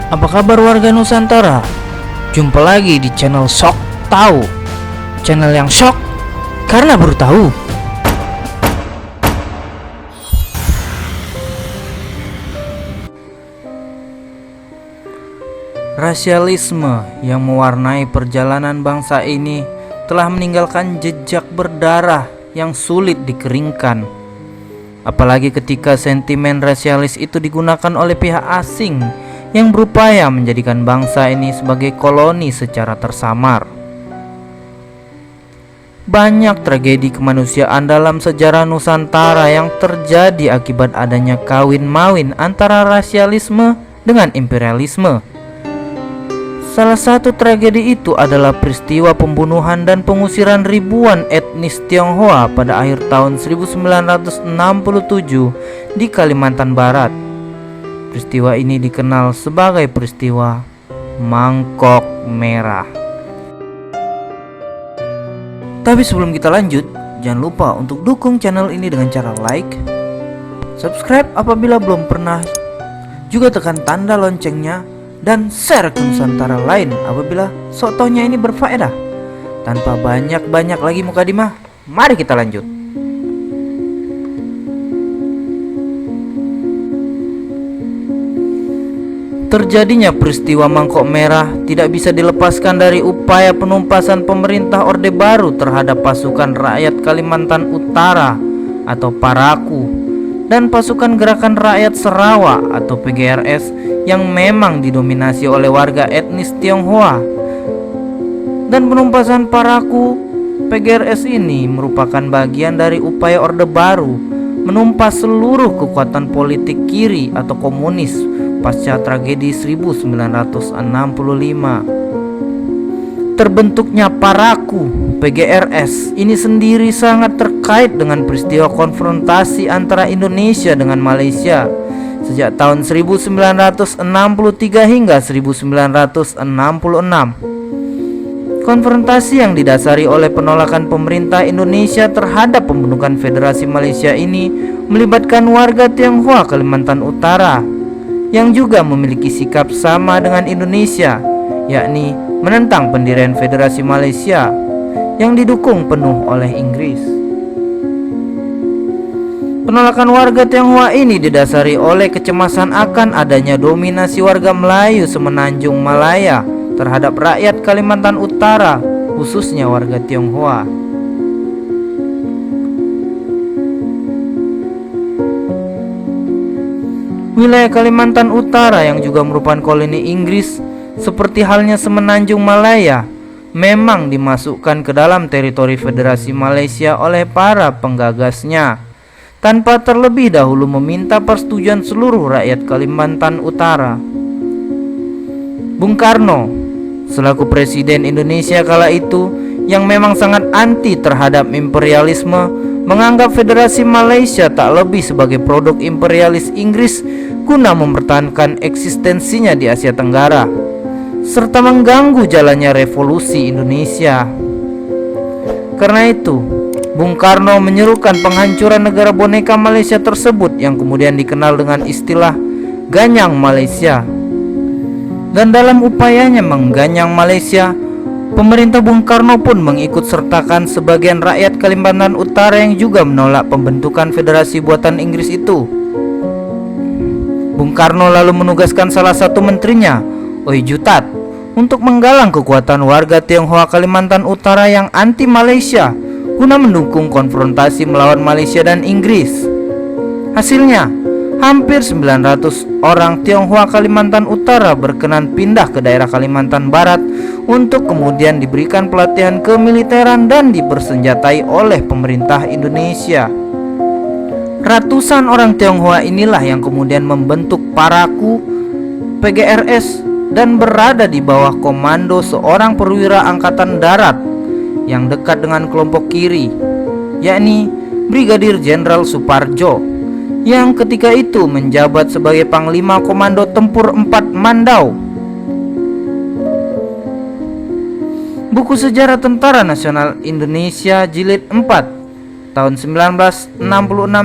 Apa kabar warga Nusantara? Jumpa lagi di channel Shock Tahu. Channel yang shock karena baru tahu. Rasialisme yang mewarnai perjalanan bangsa ini telah meninggalkan jejak berdarah yang sulit dikeringkan. Apalagi ketika sentimen rasialis itu digunakan oleh pihak asing yang berupaya menjadikan bangsa ini sebagai koloni secara tersamar. Banyak tragedi kemanusiaan dalam sejarah Nusantara yang terjadi akibat adanya kawin-mawin antara rasialisme dengan imperialisme. Salah satu tragedi itu adalah peristiwa pembunuhan dan pengusiran ribuan etnis Tionghoa pada akhir tahun 1967 di Kalimantan Barat. Peristiwa ini dikenal sebagai peristiwa Mangkok Merah. Tapi sebelum kita lanjut, jangan lupa untuk dukung channel ini dengan cara like, subscribe apabila belum pernah, juga tekan tanda loncengnya, dan share ke Nusantara lain apabila sotonya ini berfaedah. Tanpa banyak-banyak lagi mukadimah, mari kita lanjut. Terjadinya peristiwa Mangkok Merah tidak bisa dilepaskan dari upaya penumpasan pemerintah Orde Baru terhadap pasukan rakyat Kalimantan Utara atau Paraku dan pasukan Gerakan Rakyat Sarawak atau PGRS yang memang didominasi oleh warga etnis Tionghoa. Dan penumpasan Paraku PGRS ini merupakan bagian dari upaya Orde Baru menumpas seluruh kekuatan politik kiri atau komunis pasca tragedi 1965. Terbentuknya Paraku PGRS ini sendiri sangat terkait dengan peristiwa konfrontasi antara Indonesia dengan Malaysia sejak tahun 1963 hingga 1966. Konfrontasi yang didasari oleh penolakan pemerintah Indonesia terhadap pembentukan Federasi Malaysia ini melibatkan warga Tionghoa Kalimantan Utara yang juga memiliki sikap sama dengan Indonesia, yakni menentang pendirian Federasi Malaysia yang didukung penuh oleh Inggris. Penolakan warga Tionghoa ini didasari oleh kecemasan akan adanya dominasi warga Melayu Semenanjung Malaya terhadap rakyat Kalimantan Utara, khususnya warga Tionghoa. Wilayah Kalimantan Utara yang juga merupakan koloni Inggris seperti halnya Semenanjung Malaya memang dimasukkan ke dalam teritori Federasi Malaysia oleh para penggagasnya tanpa terlebih dahulu meminta persetujuan seluruh rakyat Kalimantan Utara. Bung Karno selaku Presiden Indonesia kala itu yang memang sangat anti terhadap imperialisme menganggap Federasi Malaysia tak lebih sebagai produk imperialis Inggris guna mempertahankan eksistensinya di Asia Tenggara serta mengganggu jalannya revolusi Indonesia. Karena itu, Bung Karno menyerukan penghancuran negara boneka Malaysia tersebut yang kemudian dikenal dengan istilah Ganyang Malaysia. Dan dalam upayanya mengganyang Malaysia, pemerintah Bung Karno pun mengikut sertakan sebagian rakyat Kalimantan Utara yang juga menolak pembentukan federasi buatan Inggris itu. Bung Karno lalu menugaskan salah satu menterinya, Oi Jutat, untuk menggalang kekuatan warga Tionghoa Kalimantan Utara yang anti Malaysia guna mendukung konfrontasi melawan Malaysia dan Inggris. Hasilnya, hampir 900 orang Tionghoa Kalimantan Utara berkenan pindah ke daerah Kalimantan Barat untuk kemudian diberikan pelatihan kemiliteran dan dipersenjatai oleh pemerintah Indonesia. Ratusan orang Tionghoa inilah yang kemudian membentuk Paraku PGRS dan berada di bawah komando seorang perwira angkatan darat yang dekat dengan kelompok kiri, yakni Brigadir Jenderal Suparjo, yang ketika itu menjabat sebagai Panglima Komando Tempur 4 Mandau. Buku Sejarah Tentara Nasional Indonesia Jilid 4 tahun 1966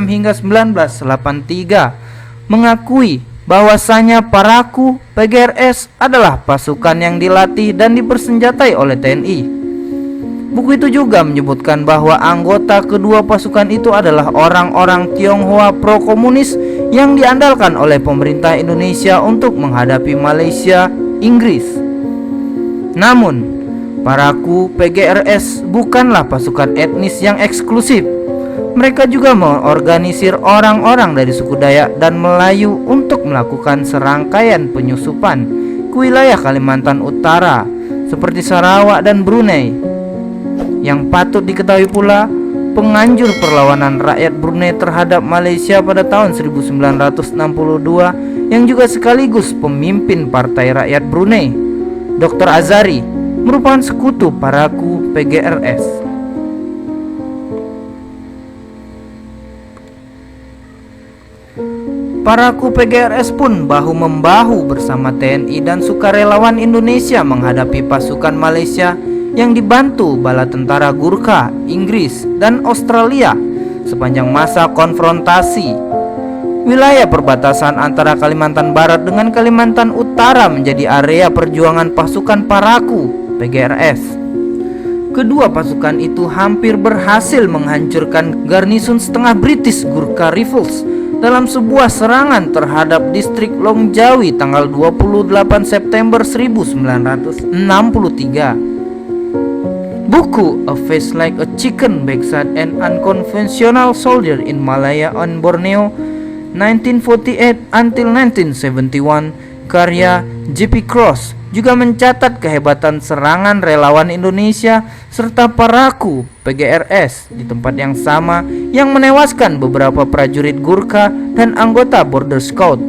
hingga 1983 mengakui bahwasanya Paraku PGRS adalah pasukan yang dilatih dan dipersenjatai oleh TNI. Buku itu juga menyebutkan bahwa anggota kedua pasukan itu adalah orang-orang Tionghoa pro-komunis yang diandalkan oleh pemerintah Indonesia untuk menghadapi Malaysia, Inggris. Namun, Paraku PGRS bukanlah pasukan etnis yang eksklusif. Mereka juga mengorganisir orang-orang dari suku Dayak dan Melayu untuk melakukan serangkaian penyusupan ke wilayah Kalimantan Utara seperti Sarawak dan Brunei. Yang patut diketahui pula, penganjur perlawanan rakyat Brunei terhadap Malaysia pada tahun 1962 yang juga sekaligus pemimpin Partai Rakyat Brunei, Dr. Azari, merupakan sekutu Paraku PGRS. Paraku PGRS pun bahu-membahu bersama TNI dan sukarelawan Indonesia menghadapi pasukan Malaysia yang dibantu bala tentara Gurkha, Inggris, dan Australia sepanjang masa konfrontasi. Wilayah perbatasan antara Kalimantan Barat dengan Kalimantan Utara menjadi area perjuangan pasukan Paraku PGRS. Kedua pasukan itu hampir berhasil menghancurkan garnisun setengah British Gurkha Rifles dalam sebuah serangan terhadap distrik Long Jawi tanggal 28 September 1963. Buku A Face Like a Chicken, Backside and Unconventional Soldier in Malaya and Borneo 1948 until 1971 karya J.P. Cross juga mencatat kehebatan serangan relawan Indonesia serta Paraku PGRS di tempat yang sama yang menewaskan beberapa prajurit Gurkha dan anggota Border Scout.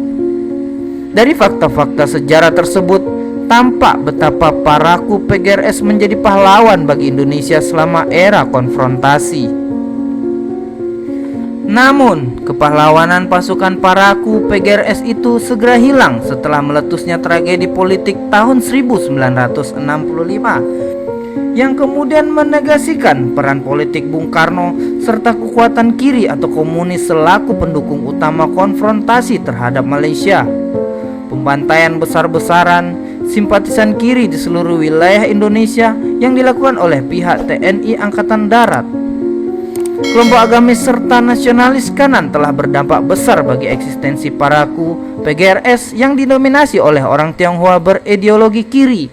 Dari fakta-fakta sejarah tersebut tampak betapa Paraku PGRS menjadi pahlawan bagi Indonesia selama era konfrontasi. Namun, kepahlawanan pasukan Paraku PGRS itu segera hilang setelah meletusnya tragedi politik tahun 1965 yang kemudian menegasikan peran politik Bung Karno serta kekuatan kiri atau komunis selaku pendukung utama konfrontasi terhadap Malaysia. Pembantaian besar-besaran simpatisan kiri di seluruh wilayah Indonesia yang dilakukan oleh pihak TNI Angkatan Darat. Kelompok agamis serta nasionalis kanan telah berdampak besar bagi eksistensi Paraku PGRS yang didominasi oleh orang Tionghoa berideologi kiri.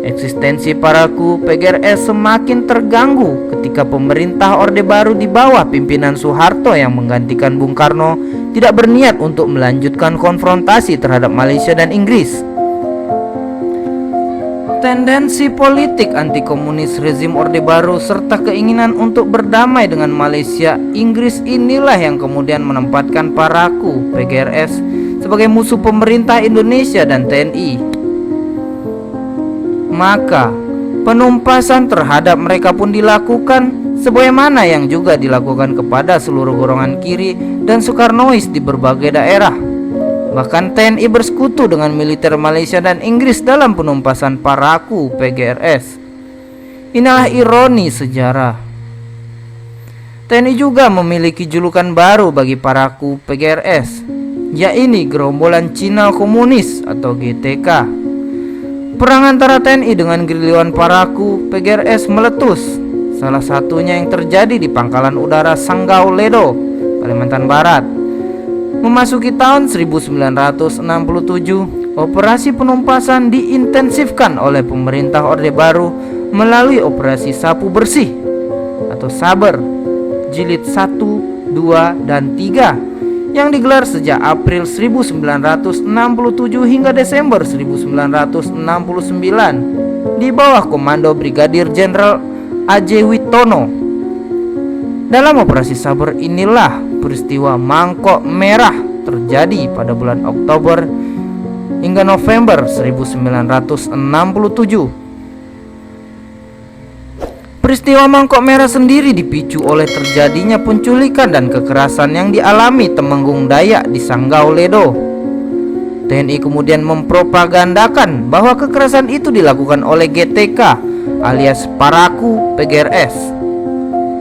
Eksistensi Paraku PGRS semakin terganggu ketika pemerintah Orde Baru di bawah pimpinan Soeharto yang menggantikan Bung Karno tidak berniat untuk melanjutkan konfrontasi terhadap Malaysia dan Inggris. Tendensi politik anti-komunis rezim Orde Baru serta keinginan untuk berdamai dengan Malaysia, Inggris inilah yang kemudian menempatkan Paraku PGRS sebagai musuh pemerintah Indonesia dan TNI. Maka, penumpasan terhadap mereka pun dilakukan sebagaimana yang juga dilakukan kepada seluruh golongan kiri dan Soekarnois di berbagai daerah. Bahkan TNI bersekutu dengan militer Malaysia dan Inggris dalam penumpasan Paraku PGRS. Inilah ironi sejarah. TNI juga memiliki julukan baru bagi Paraku PGRS, yaitu Gerombolan Cina Komunis atau GTK. Perang antara TNI dengan gerilyawan Paraku PGRS meletus. Salah satunya yang terjadi di Pangkalan Udara Sanggau Ledo, Kalimantan Barat. Memasuki tahun 1967, operasi penumpasan diintensifkan oleh pemerintah Orde Baru melalui Operasi Sapu Bersih atau Saber Jilid 1, 2, dan 3 yang digelar sejak April 1967 hingga Desember 1969 di bawah komando Brigadir Jenderal A.J. Witono. Dalam Operasi Saber inilah peristiwa Mangkok Merah terjadi pada bulan Oktober hingga November 1967. Peristiwa Mangkok Merah sendiri dipicu oleh terjadinya penculikan dan kekerasan yang dialami Temenggung Dayak di Sanggau Ledo. TNI kemudian mempropagandakan bahwa kekerasan itu dilakukan oleh GTK alias Paraku PGRS.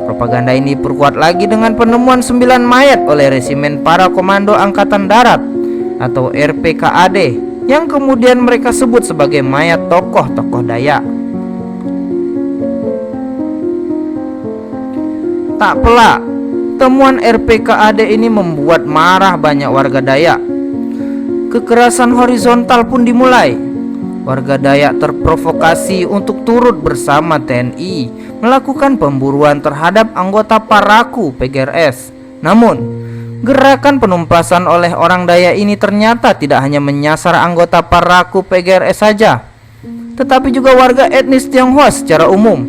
Propaganda ini diperkuat lagi dengan penemuan 9 mayat oleh resimen para komando Angkatan Darat atau RPKAD yang kemudian mereka sebut sebagai mayat tokoh-tokoh Dayak. Tak pelak, temuan RPKAD ini membuat marah banyak warga Dayak. Kekerasan horizontal pun dimulai. Warga Dayak terprovokasi untuk turut bersama TNI melakukan pemburuan terhadap anggota Paraku PGRS. Namun, gerakan penumpasan oleh orang Dayak ini ternyata tidak hanya menyasar anggota Paraku PGRS saja, tetapi juga warga etnis Tionghoa secara umum.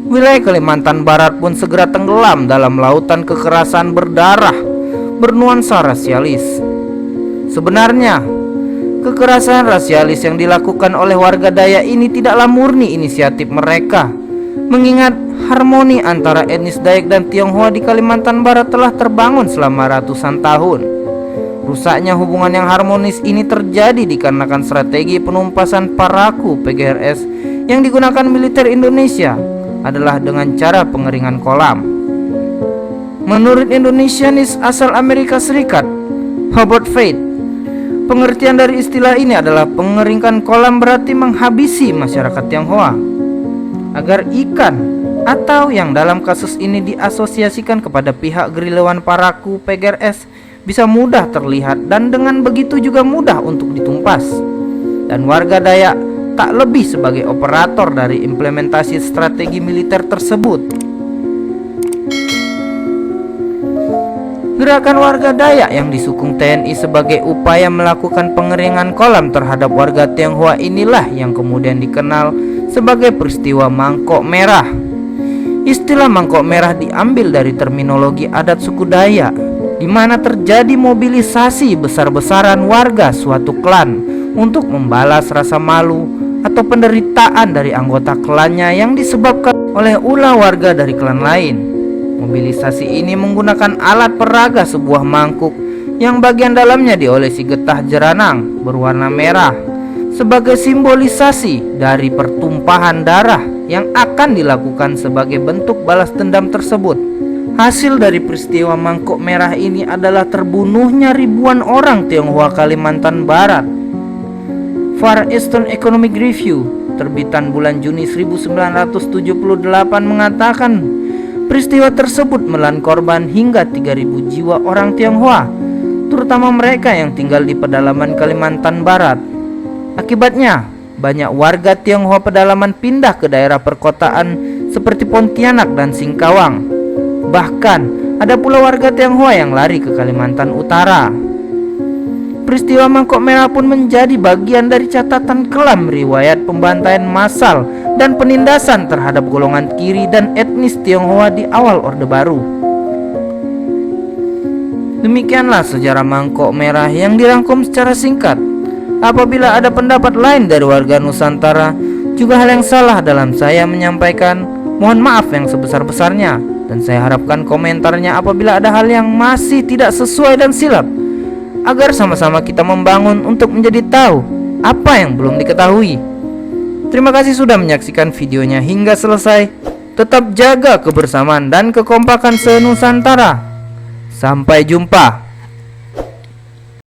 Wilayah Kalimantan Barat pun segera tenggelam dalam lautan kekerasan berdarah bernuansa rasialis. Sebenarnya, kekerasan rasialis yang dilakukan oleh warga Dayak ini tidaklah murni inisiatif mereka, mengingat harmoni antara etnis Dayak dan Tionghoa di Kalimantan Barat telah terbangun selama ratusan tahun. Rusaknya hubungan yang harmonis ini terjadi dikarenakan strategi penumpasan Paraku PGRS yang digunakan militer Indonesia adalah dengan cara pengeringan kolam. Menurut Indonesianis asal Amerika Serikat, Howard Fate, pengertian dari istilah ini adalah pengeringkan kolam berarti menghabisi masyarakat Tionghoa agar ikan, atau yang dalam kasus ini diasosiasikan kepada pihak gerilyawan Paraku PGRS, bisa mudah terlihat dan dengan begitu juga mudah untuk ditumpas. Dan warga Dayak tak lebih sebagai operator dari implementasi strategi militer tersebut. Gerakan warga Dayak yang disukung TNI sebagai upaya melakukan pengeringan kolam terhadap warga Tionghoa inilah yang kemudian dikenal sebagai peristiwa Mangkok Merah. Istilah Mangkok Merah diambil dari terminologi adat suku Dayak, di mana terjadi mobilisasi besar-besaran warga suatu klan untuk membalas rasa malu atau penderitaan dari anggota klannya yang disebabkan oleh ulah warga dari klan lain. Mobilisasi ini menggunakan alat peraga sebuah mangkuk yang bagian dalamnya diolesi getah jeranang berwarna merah sebagai simbolisasi dari pertumpahan darah yang akan dilakukan sebagai bentuk balas dendam tersebut. Hasil dari peristiwa Mangkok Merah ini adalah terbunuhnya ribuan orang Tionghoa Kalimantan Barat. Far Eastern Economic Review terbitan bulan Juni 1978 mengatakan peristiwa tersebut menelan korban hingga 3.000 jiwa orang Tionghoa, terutama mereka yang tinggal di pedalaman Kalimantan Barat. Akibatnya, banyak warga Tionghoa pedalaman pindah ke daerah perkotaan seperti Pontianak dan Singkawang. Bahkan, ada pula warga Tionghoa yang lari ke Kalimantan Utara. Peristiwa Mangkok Merah pun menjadi bagian dari catatan kelam riwayat pembantaian massal dan penindasan terhadap golongan kiri dan etnis Tionghoa di awal Orde Baru. Demikianlah sejarah Mangkok Merah yang dirangkum secara singkat. Apabila ada pendapat lain dari warga Nusantara, juga hal yang salah dalam saya menyampaikan, mohon maaf yang sebesar-besarnya. Dan saya harapkan komentarnya apabila ada hal yang masih tidak sesuai dan silap, agar sama-sama kita membangun untuk menjadi tahu apa yang belum diketahui. Terima kasih sudah menyaksikan videonya hingga selesai. Tetap jaga kebersamaan dan kekompakan se-Nusantara. Sampai jumpa.